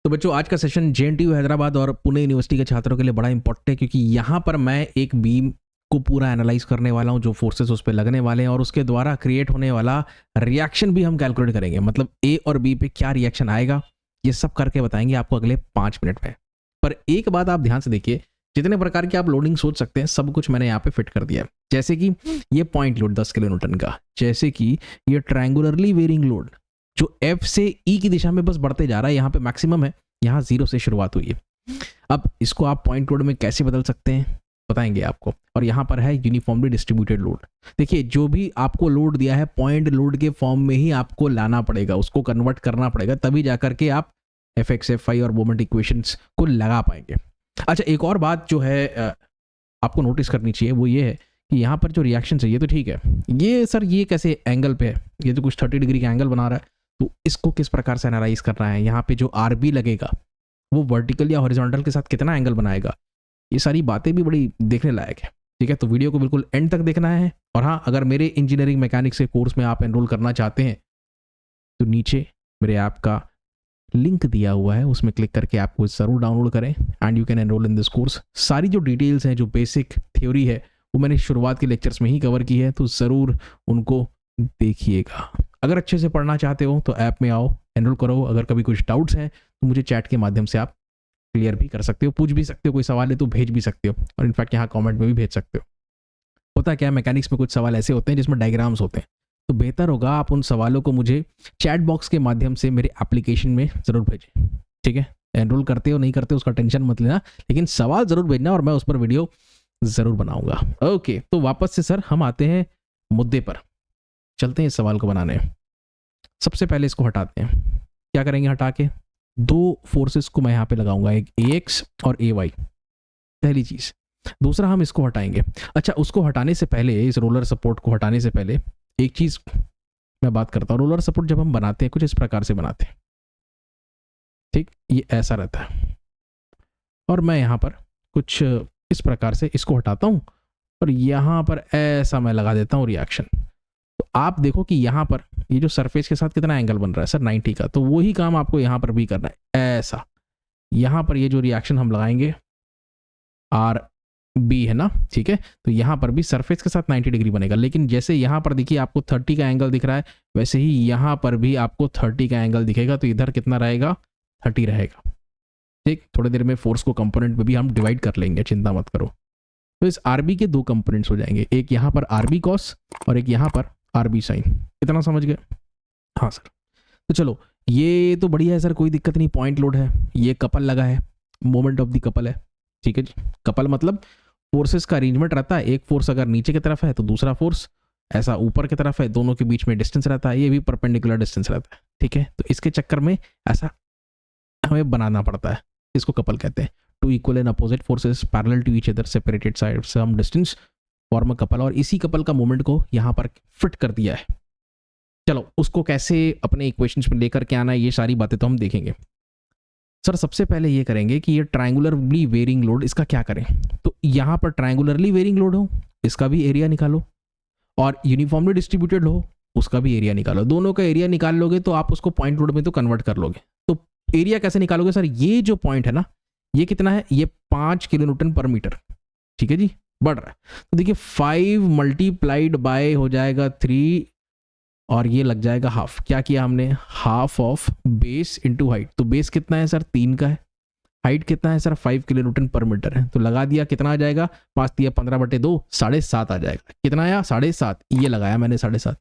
तो बच्चों आज का सेशन जेएनटीयू हैदराबाद और पुणे यूनिवर्सिटी के छात्रों के लिए बड़ा इंपॉर्टेंट है, क्योंकि यहाँ पर मैं एक बीम को पूरा एनालाइज करने वाला हूँ, जो फोर्सेस उस पर लगने वाले हैं और उसके द्वारा क्रिएट होने वाला रिएक्शन भी हम कैलकुलेट करेंगे। मतलब ए और बी पे क्या रिएक्शन आएगा ये सब करके बताएंगे आपको अगले 5 मिनट में। पर एक बात आप ध्यान से देखिए, जितने प्रकार की आप लोडिंग सोच सकते हैं सब कुछ मैंने यहाँ पे फिट कर दिया है। जैसे कि ये पॉइंट लोड 10 किलो न्यूटन का, जैसे कि ये ट्रायंगुलरली वेरिंग लोड जो एफ से ई की दिशा में बस बढ़ते जा रहा है, यहाँ पे मैक्सिमम है, यहाँ 0 से शुरुआत हुई है। अब इसको आप पॉइंट लोड में कैसे बदल सकते हैं बताएंगे आपको। और यहाँ पर है यूनिफॉर्मली डिस्ट्रीब्यूटेड लोड। देखिए जो भी आपको लोड दिया है पॉइंट लोड के फॉर्म में ही आपको लाना पड़ेगा, उसको कन्वर्ट करना पड़ेगा, तभी जाकर के आप एफ एक्स एफ आई और मोमेंट इक्वेशंस को लगा पाएंगे। अच्छा, एक और बात जो है आपको नोटिस करनी चाहिए वो ये है कि यहाँ पर जो रिएक्शन है ये तो ठीक है, ये सर ये कैसे एंगल पे है, ये तो कुछ 30 डिग्री का एंगल बना रहा है, तो इसको किस प्रकार से एनालाइज करना है। यहाँ पे जो आर बी लगेगा वो वर्टिकल या हॉरिजॉन्टल के साथ कितना एंगल बनाएगा, ये सारी बातें भी बड़ी देखने लायक है। ठीक है, तो वीडियो को बिल्कुल एंड तक देखना है। और हाँ, अगर मेरे इंजीनियरिंग मैकेनिक्स के कोर्स में आप एनरोल करना चाहते हैं तो नीचे मेरे ऐप का लिंक दिया हुआ है, उसमें क्लिक करके ऐप को ज़रूर डाउनलोड करें and you can enrol in this course. सारी जो डिटेल्स हैं, जो बेसिक थ्योरी है वो मैंने शुरुआत के लेक्चर्स में ही कवर की है, तो ज़रूर उनको देखिएगा। अगर अच्छे से पढ़ना चाहते हो तो ऐप में आओ, एनरोल करो। अगर कभी कुछ डाउट्स हैं तो मुझे चैट के माध्यम से आप क्लियर भी कर सकते हो, पूछ भी सकते हो, कोई सवाल है तो भेज भी सकते हो, और इनफैक्ट यहाँ कमेंट में भी भेज सकते हो। होता क्या है, मैकेनिक्स में कुछ सवाल ऐसे होते हैं जिसमें डायग्राम्स होते हैं, तो बेहतर होगा आप उन सवालों को मुझे चैट बॉक्स के माध्यम से मेरे एप्लीकेशन में ज़रूर भेजें। ठीक है, एनरोल करते हो नहीं करते उसका टेंशन मत लेना, लेकिन सवाल ज़रूर भेजना और मैं उस पर वीडियो ज़रूर बनाऊंगा। ओके, तो वापस से सर हम आते हैं मुद्दे पर, चलते हैं इस सवाल को बनाने। सबसे पहले इसको हटाते हैं। क्या करेंगे, हटा के दो फोर्सेस को मैं यहाँ पे लगाऊंगा, एक ए एक्स और ए वाई, पहली चीज़। दूसरा हम इसको हटाएंगे। अच्छा, उसको हटाने से पहले, इस रोलर सपोर्ट को हटाने से पहले एक चीज़ मैं बात करता हूँ। रोलर सपोर्ट जब हम बनाते हैं कुछ इस प्रकार से बनाते हैं, ठीक, ये ऐसा रहता है, और मैं यहाँ पर कुछ इस प्रकार से इसको हटाता हूँ और यहाँ पर ऐसा मैं लगा देता हूँ रिएक्शन। तो आप देखो कि यहाँ पर ये जो सरफेस के साथ कितना एंगल बन रहा है सर, 90 का, तो वही काम आपको यहाँ पर भी करना है। ऐसा यहाँ पर ये जो रिएक्शन हम लगाएंगे आर बी है ना, ठीक है, तो यहाँ पर भी सरफेस के साथ 90 डिग्री बनेगा। लेकिन जैसे यहाँ पर देखिए आपको 30 का एंगल दिख रहा है, वैसे ही यहाँ पर भी आपको 30 का एंगल दिखेगा, तो इधर कितना रहेगा, 30 रहेगा। ठीक, थोड़ी देर में फोर्स को कंपोनेंट में भी हम डिवाइड कर लेंगे, चिंता मत करो। तो इस आर बी के दो कंपोनेंट्स हो जाएंगे, एक यहाँ पर आर बी कॉस और एक यहाँ पर आर बी साइन। इतना समझ गए? हाँ सर। तो चलो, ये तो बढ़िया है सर, कोई दिक्कत नहीं, पॉइंट लोड है, ये कपल लगा है, मोमेंट ऑफ द कपल है। ठीक है जी, कपल मतलब फोर्सेस का अरेंजमेंट रहता है, एक फोर्स अगर नीचे की तरफ है तो दूसरा फोर्स ऐसा ऊपर की तरफ है, दोनों के बीच में डिस्टेंस रहता है, ये भी परपेंडिकुलर डिस्टेंस रहता है। ठीक है, तो इसके चक्कर में ऐसा हमें बनाना पड़ता है, इसको कपल कहते हैं। Two equal and opposite forces parallel to each other separated side some distance form a couple, और इसी कपल का मोमेंट को यहाँ पर फिट कर दिया है। चलो, उसको कैसे अपने इक्वेशंस में लेकर के आना है, ये सारी बातें तो हम देखेंगे। सर सबसे पहले ये करेंगे कि ये ट्रायंगुलरली वेरिंग लोड, इसका क्या करें। तो यहाँ पर ट्रायंगुलरली वेरिंग लोड हो, इसका भी एरिया निकालो, और यूनिफॉर्मली डिस्ट्रीब्यूटेड हो, उसका भी एरिया निकालो। दोनों का एरिया निकाल लोगे तो आप उसको पॉइंट लोड में तो कन्वर्ट कर लोगे। तो एरिया कैसे निकालोगे सर, ये जो पॉइंट है ना, ये कितना है, ये 5 किलो न्यूटन पर मीटर। ठीक है जी, बढ़ रहा है, तो देखिए 5 मल्टीप्लाइड बाय हो जाएगा 3, और ये लग जाएगा हाफ। क्या किया हमने, half of base into height. तो बेस कितना है सर, 3 का है, हाइट कितना है सर, 5 किलो न्यूटन पर मीटर है, तो लगा दिया, कितना आ जाएगा, 5 दिया 15/2, 7.5 आ जाएगा। कितना आया, 7.5, ये लगाया मैंने 7.5।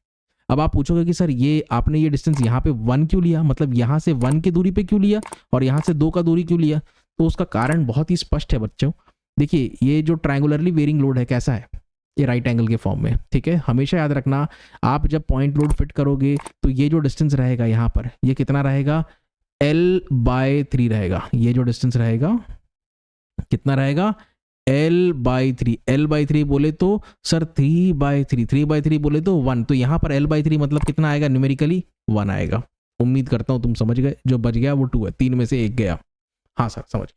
अब आप पूछोगे कि सर ये आपने ये डिस्टेंस यहाँ पे 1 क्यों लिया, मतलब यहाँ से 1 की दूरी पे क्यों लिया और यहाँ से 2 का दूरी क्यों लिया। तो उसका कारण बहुत ही स्पष्ट है बच्चों। देखिए ये जो ट्रायंगुलरली वेरिंग लोड है कैसा है, ये राइट एंगल के फॉर्म में। ठीक है, हमेशा याद रखना, आप जब पॉइंट लोड फिट करोगे तो ये जो डिस्टेंस रहेगा यहाँ पर, ये कितना रहेगा, L/3 रहेगा। ये जो डिस्टेंस रहेगा कितना रहेगा, L/3। L/3 बोले तो सर 3/3, 3/3 बोले तो 1, तो यहाँ पर L/3 मतलब कितना आएगा, न्यूमेरिकली 1 आएगा। उम्मीद करता हूँ तुम समझ गए, जो बच गया वो 2 है, 3 में से 1 गया। हाँ सर समझ गए।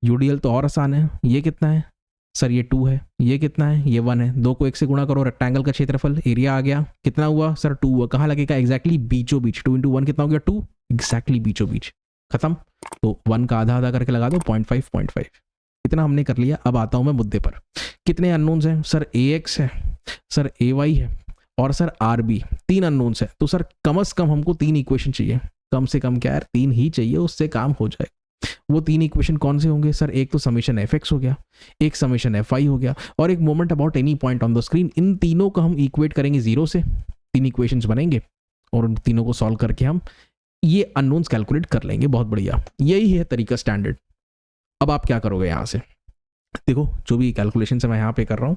यूडीएल तो और आसान है, ये कितना है सर, ये 2 है, ये कितना है, ये 1 है, 2 को 1 से गुणा करो, रेक्टेंगल का क्षेत्रफल, एरिया आ गया, कितना हुआ सर 2 हुआ। कहाँ लगेगा, एग्जैक्टली बीचों बीच, 2 × 1 कितना हो गया, 2, एग्जैक्टली बीचों बीच। खत्म। तो 1 का आधा आधा करके लगा दो, 0.5 इतना हमने कर लिया। अब आता हूं मैं मुद्दे पर। कितने अननोन्स हैं सर? AX है सर, AY है और सर RB, 3 अननोन्स है। तो सर कम से कम हमको 3 इक्वेशन चाहिए, कम से कम क्या यार 3 ही चाहिए, उससे काम हो जाए। वो 3 इक्वेशन कौन से होंगे सर? एक तो समेशन fx हो गया, एक समेशन fy हो गया और एक moment about any point on the screen. इन तीनों को हम इक्वेट करेंगे 0 से, 3 इक्वेशंस बनेंगे और उन तीनों को सॉल्व करके हम ये अननोन्स कैलकुलेट कर लेंगे। बहुत बढ़िया, यही है तरीका स्टैंडर्ड। अब आप क्या करोगे यहाँ से? देखो जो भी कैलकुलेशन से मैं यहाँ पे कर रहा हूँ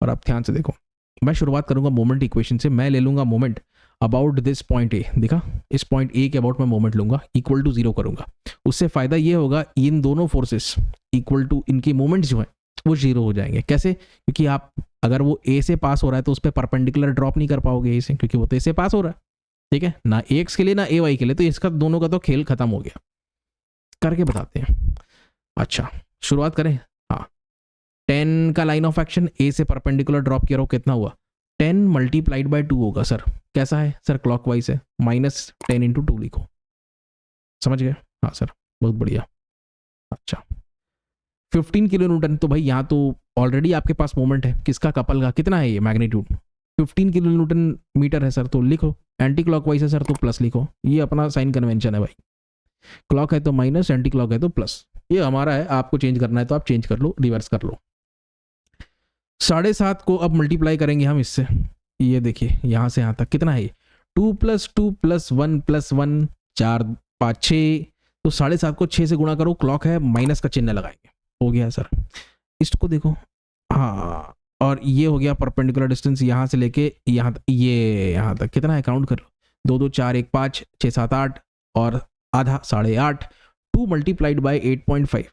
और आप ध्यान से देखो। मैं शुरुआत करूंगा मोमेंट इक्वेशन से। मैं ले लूंगा moment about this point A, देखा इस पॉइंट ए के अबाउट मैं मोमेंट लूंगा, इक्वल टू 0 करूंगा। उससे फायदा ये होगा इन दोनों फोर्सेस इक्वल टू इनकी मोमेंट्स जो है वो 0 हो जाएंगे। कैसे? क्योंकि आप अगर वो ए से पास हो रहा है तो उस पर परपेंडिकुलर ड्रॉप नहीं कर पाओगे ए से, क्योंकि वो तो ए से पास हो रहा है, ठीक है ना, AX के लिए ना AY के लिए। तो इसका दोनों का तो खेल खत्म हो गया। करके बताते हैं। अच्छा शुरुआत करें। हाँ 10 का लाइन ऑफ एक्शन ए से परपेंडिकुलर ड्रॉप किया, कितना हुआ? 10 मल्टीप्लाइड बाय 2 होगा सर। कैसा है सर? क्लॉकवाइज है, -10 × 2 लिखो। समझ गए? हाँ सर बहुत बढ़िया। अच्छा 15 किलो न्यूटन। तो भाई यहाँ तो ऑलरेडी आपके पास मोमेंट है, किसका? कपल का। कितना है ये मैग्नीट्यूड? 15 किलो न्यूटन मीटर है सर, तो लिखो। एंटी क्लॉकवाइज है सर तो प्लस लिखो, ये अपना साइन कन्वेंशन है भाई। क्लॉक है तो माइनस, एंटी क्लॉक है तो प्लस। ये हमारा है, आपको चेंज करना है तो आप चेंज कर लो, रिवर्स कर लो। 7.5 को अब मल्टीप्लाई करेंगे हम इससे। ये देखिए यहाँ से यहाँ तक कितना है? 2 + 2 + 1 + 1 4 5 6। तो 7.5 को 6 से गुणा करो, क्लॉक है माइनस का चिन्ह लगाएंगे। हो गया सर। इसको देखो, हाँ और ये हो गया परपेंडिकुलर डिस्टेंस यहाँ से लेके यहाँ, ये यहाँ तक कितना है? काउंट कर लो, 2 2 4 1 5 6 7 8 और आधा 8.5। 2 मल्टीप्लाइड बाय 8.5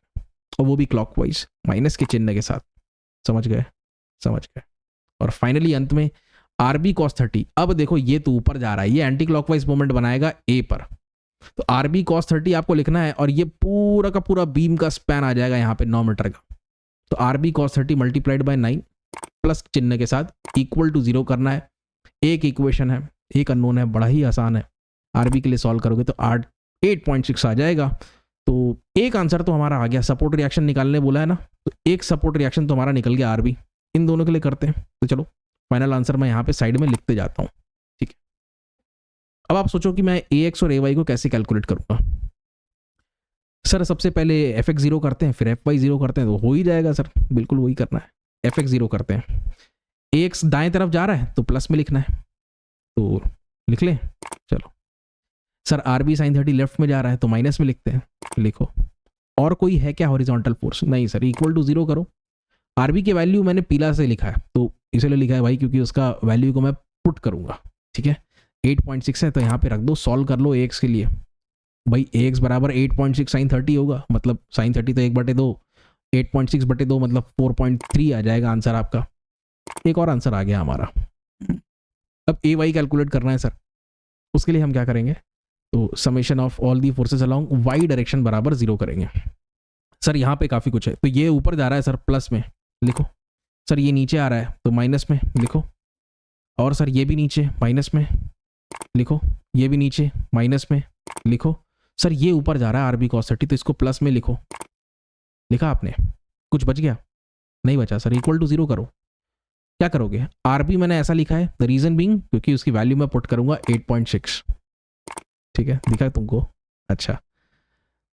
और वो भी क्लॉकवाइज माइनस के चिन्ह के साथ। समझ गए? समझ गए। और फाइनली अंत में RB cos 30। अब देखो ये तो ऊपर जा रहा है, ये एंटी क्लॉकवाइज मोमेंट बनाएगा A पर। तो RB cos 30 आपको लिखना है और ये पूरा का पूरा बीम का स्पैन आ जाएगा यहाँ पे 9 मीटर का। तो RB cos 30 multiplied by 9 plus चिन्ह के साथ इक्वल टू 0 करना है। एक इक्वेशन है, एक अननोन है, बड़ा ही आसान है। RB के लिए सॉल्व करोगे तो 8.6 आ जाएगा। तो एक आंसर तो हमारा आ गया। सपोर्ट रिएक्शन निकालने बोला है ना, तो एक सपोर्ट रिएक्शन तो हमारा निकल गया RB। इन दोनों के लिए करते हैं। तो चलो फाइनल आंसर मैं यहाँ पे साइड में लिखते जाता हूँ, ठीक है। अब आप सोचो कि मैं AX और AY को कैसे कैलकुलेट करूंगा। सर सबसे पहले fx 0 करते हैं, फिर fy 0 करते हैं, तो हो ही जाएगा सर। बिल्कुल वही करना है। fx 0 करते हैं, AX दाएं तरफ जा रहा है तो प्लस में लिखना है, तो लिख लें। चलो सर RB sin 30 लेफ्ट में जा रहा है तो माइनस में लिखते हैं, लिखो। और कोई है क्या हॉरिजॉन्टल फोर्स? नहीं सर, इक्वल टू 0 करो। RB की वैल्यू मैंने पीला से लिखा है, तो इसलिए लिखा है भाई क्योंकि उसका वैल्यू को मैं पुट करूंगा, ठीक है। 8.6 है तो यहाँ पे रख दो, सॉल्व कर लो AX के लिए। भाई AX बराबर 8.6 sin 30 होगा, मतलब sin 30 तो 1/2, 8.6/2 मतलब 4.3 आ जाएगा आंसर आपका। एक और आंसर आ गया हमारा। अब AY कैलकुलेट करना है सर, उसके लिए हम क्या करेंगे? तो summation of all the forces along Y direction बराबर 0 करेंगे। सर यहाँ पे काफ़ी कुछ है, तो ये ऊपर जा रहा है सर प्लस में लिखो। सर ये नीचे आ रहा है तो माइनस में लिखो। और सर ये भी नीचे माइनस में लिखो, ये भी नीचे माइनस में लिखो। सर ये ऊपर जा रहा है RB cos 30 तो इसको प्लस में लिखो। लिखा आपने? कुछ बच गया? नहीं बचा सर, इक्वल टू 0 करो। क्या करोगे? RB मैंने ऐसा लिखा है, द रीजन बीइंग क्योंकि उसकी वैल्यू मैं पुट करूंगा 8.6, ठीक है, दिखा तुमको? अच्छा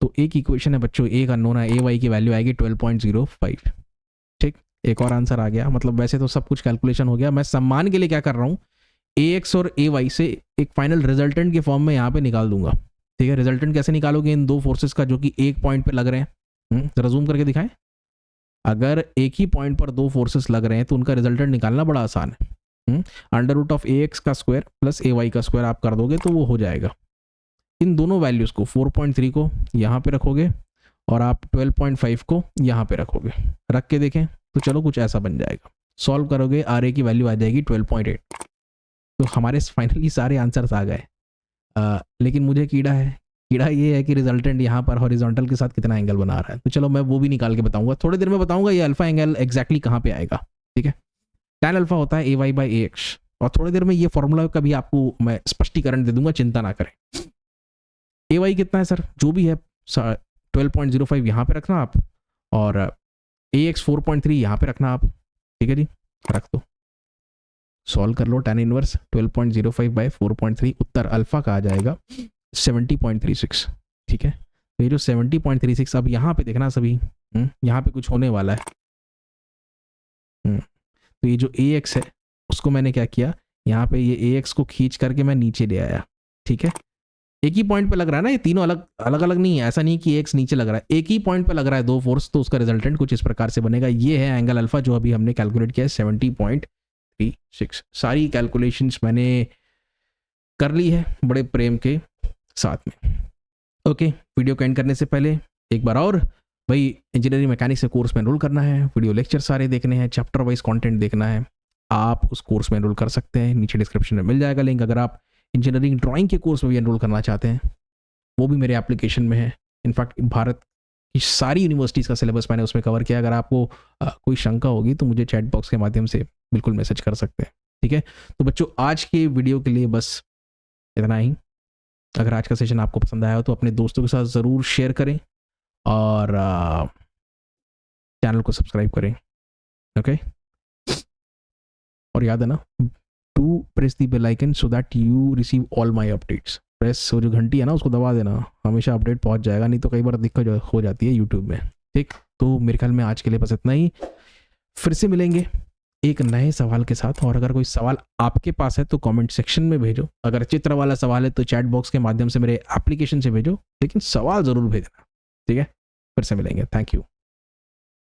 तो एक इक्वेशन है बच्चों, एक अननोन है, AY की वैल्यू आएगी 12.05, ठीक। एक और आंसर आ गया। मतलब वैसे तो सब कुछ कैलकुलेशन हो गया, मैं सम्मान के लिए क्या कर रहा हूँ, AX और AY से एक फाइनल रिजल्टेंट के फॉर्म में यहाँ पे निकाल दूंगा, ठीक है। रिजल्टेंट कैसे निकालोगे? इन दो फोर्सेस का जो कि एक पॉइंट पे लग रहे हैं, जरा जूम करके दिखाएं। अगर एक ही पॉइंट पर दो फोर्सेस लग रहे हैं तो उनका रिजल्टेंट निकालना बड़ा आसान है। √of AX का स्क्वायर प्लस AY का स्क्वायर आप कर दोगे तो वो हो जाएगा। इन दोनों वैल्यूज को 4.3 को यहाँ पे रखोगे और आप 12.5 को यहाँ पे रखोगे, रख के देखें तो चलो कुछ ऐसा बन जाएगा। सॉल्व करोगे RA की वैल्यू आ जाएगी 12.8। तो हमारे फाइनली सारे आंसर्स आ गए। लेकिन मुझे कीड़ा है, कीड़ा ये है कि रिजल्टेंट यहाँ पर हॉरिजॉन्टल के साथ कितना एंगल बना रहा है। तो चलो मैं वो भी निकाल के बताऊंगा, थोड़ी देर में बताऊंगा ये अल्फा एंगल एग्जैक्टली कहाँ पे आएगा, ठीक है। tan अल्फा होता है AY/AX, और थोड़ी देर में ये फॉर्मूला का भी आपको मैं स्पष्टीकरण दे दूंगा, चिंता ना करें। AY कितना है सर, जो भी है 12.05 यहाँ पे रखना आप, और AX 4.3 यहाँ पे रखना आप, ठीक है जी, रख दो, सॉल्व कर लो, tan इनवर्स 12.05 बाय 4.3, उत्तर अल्फा का आ जाएगा 70.36, ठीक है। तो ये जो 70.36, अब यहाँ पे देखना सभी, यहाँ पे कुछ होने वाला है। तो ये जो AX है उसको मैंने क्या किया, यहाँ पे ये AX को खींच करके मैं नीचे ले आया, ठीक है। एक ही पॉइंट पे लग रहा है ना, ये तीनों अलग अलग नहीं है, ऐसा नहीं कि AX नीचे लग रहा है, एक ही पॉइंट पे लग रहा है दो फोर्स, तो उसका रिजल्टेंट कुछ इस प्रकार से बनेगा। ये है एंगल अल्फा जो अभी हमने कैलकुलेट किया है 70.36। सारी कैलकुलेशंस मैंने कर ली है बड़े प्रेम के साथ में। ओके, वीडियो को एंड करने से पहले एक बार और, भाई इंजीनियरिंग मैकेनिक्स के कोर्स में एनरोल करना है, वीडियो लेक्चर सारे देखने हैं, चैप्टर वाइज कंटेंट देखना है, आप उस कोर्स में एनरोल कर सकते हैं, नीचे डिस्क्रिप्शन में मिल जाएगा लिंक। अगर आप इंजीनियरिंग ड्राइंग के कोर्स में भी एनरोल करना चाहते हैं, वो भी मेरे एप्लीकेशन में है। इनफैक्ट भारत की सारी यूनिवर्सिटीज़ का सिलेबस मैंने उसमें कवर किया। अगर आपको कोई शंका होगी तो मुझे चैट बॉक्स के माध्यम से बिल्कुल मैसेज कर सकते हैं, ठीक है। तो बच्चों, आज के वीडियो के लिए बस इतना ही। अगर आज का सेशन आपको पसंद आया हो तो अपने दोस्तों के साथ ज़रूर शेयर करें और चैनल को सब्सक्राइब करें, ओके। और याद है ना, to press the bell icon so that you receive all my updates. Press जो घंटी है ना उसको दबा देना, हमेशा अपडेट पहुंच जाएगा, नहीं तो कई बार दिक्कत हो जाती है यूट्यूब में, ठीक। तो मेरे ख्याल में आज के लिए बस इतना ही, फिर से मिलेंगे एक नए सवाल के साथ। और अगर कोई सवाल आपके पास है तो कमेंट सेक्शन में भेजो, अगर चित्र वाला सवाल है तो चैट बॉक्स के माध्यम से मेरे एप्लीकेशन से भेजो, लेकिन सवाल ज़रूर भेजना, ठीक है। फिर से मिलेंगे, थैंक यू।